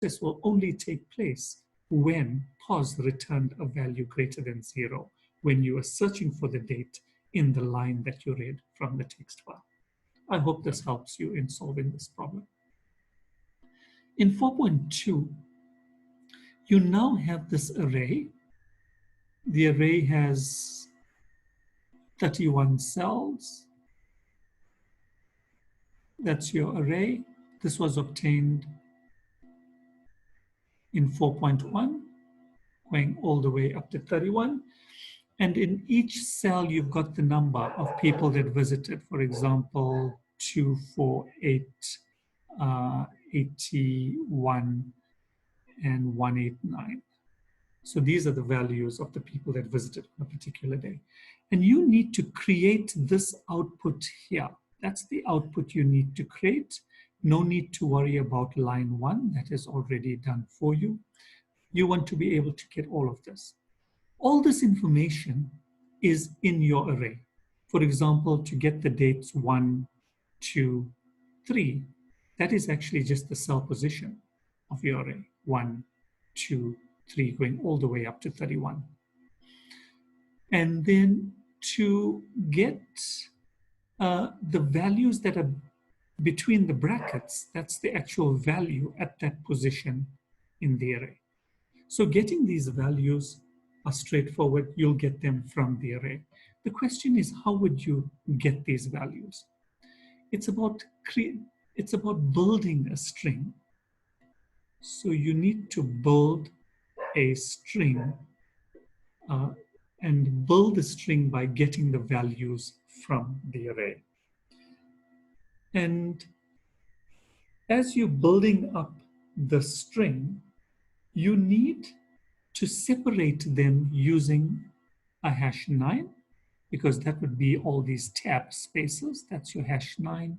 process will only take place when pos returned a value greater than 0, when you are searching for the date in the line that you read from the text file. I hope this helps you in solving this problem. In 4.2, you now have this array. The array has 31 cells. That's your array. This was obtained in 4.1, going all the way up to 31. And in each cell, you've got the number of people that visited. For example, 248, 81, and 189. So these are the values of the people that visited on a particular day. And you need to create this output here. That's the output you need to create. No need to worry about line 1. That is already done for you. You want to be able to get all of this. All this information is in your array. For example, to get the dates 1, 2, 3, that is actually just the cell position of your array. 1, 2, 3, going all the way up to 31. And then to get the values that are between the brackets, that's the actual value at that position in the array. So getting these values are straightforward. You'll get them from the array. The question is, how would you get these values? It's about building a string. So you need to build a string and build the string by getting the values from the array. And as you're building up the string, you need to separate them using a #9, because that would be all these tab spaces. That's your #9.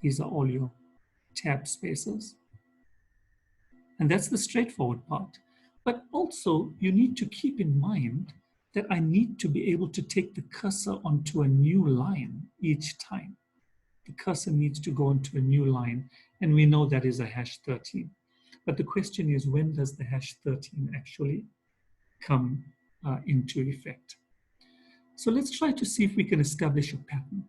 These are all your tab spaces. And that's the straightforward part. But also, you need to keep in mind that I need to be able to take the cursor onto a new line each time. The cursor needs to go onto a new line, and we know that is a #13. But the question is, when does the #13 actually come into effect? So let's try to see if we can establish a pattern.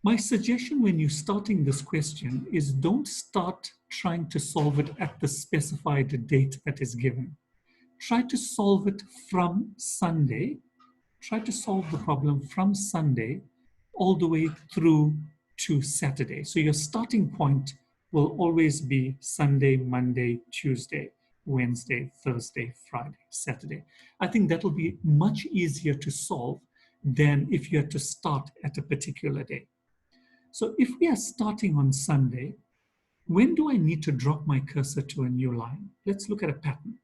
My suggestion when you're starting this question is don't start trying to solve it at the specified date that is given. Try to solve it from Sunday. Try to solve the problem from Sunday all the way through to Saturday. So your starting point will always be Sunday, Monday, Tuesday, Wednesday, Thursday, Friday, Saturday. I think that'll be much easier to solve than if you had to start at a particular day. So if we are starting on Sunday, when do I need to drop my cursor to a new line? Let's look at a pattern.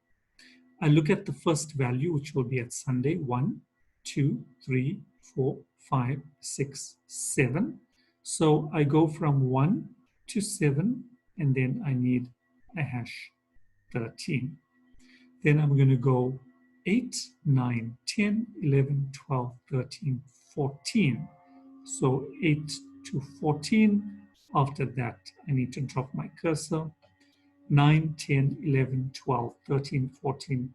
I look at the first value, which will be at Sunday, 1, 2, 3, 4, 5, 6, 7. So I go from 1 to 7, and then I need a #13. Then I'm going to go 8, 9, 10, 11, 12, 13, 14. So 8 to 14. After that, I need to drop my cursor. 9, 10, 11, 12, 13, 14.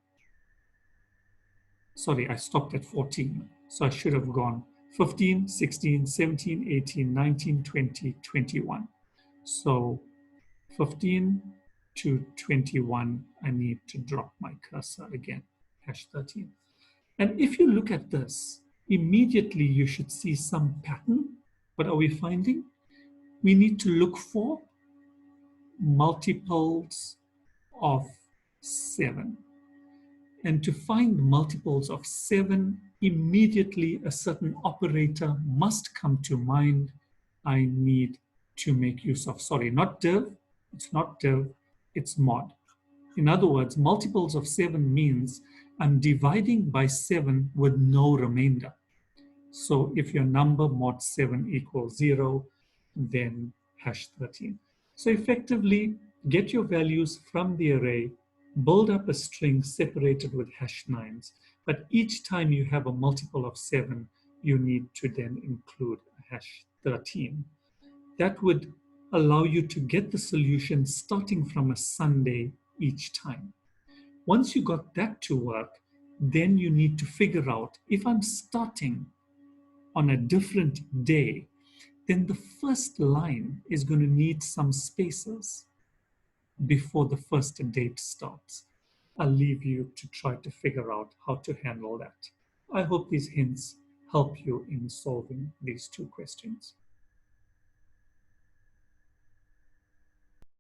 Sorry, I stopped at 14. So I should have gone 15, 16, 17, 18, 19, 20, 21. So 15 to 21, I need to drop my cursor again, #13. And if you look at this, immediately you should see some pattern. What are we finding? We need to look for multiples of 7. And to find multiples of 7, immediately a certain operator must come to mind. I need to make use of, sorry, not div, it's not div, it's mod. In other words, multiples of 7 means I'm dividing by 7 with no remainder. So if your number mod 7 equals 0, then #13. So effectively, get your values from the array, build up a string separated with #9s, but each time you have a multiple of 7, you need to then include a #13. That would allow you to get the solution starting from a Sunday each time. Once you got that to work, then you need to figure out if I'm starting on a different day, then the first line is going to need some spaces before the first date starts. I'll leave you to try to figure out how to handle that. I hope these hints help you in solving these two questions.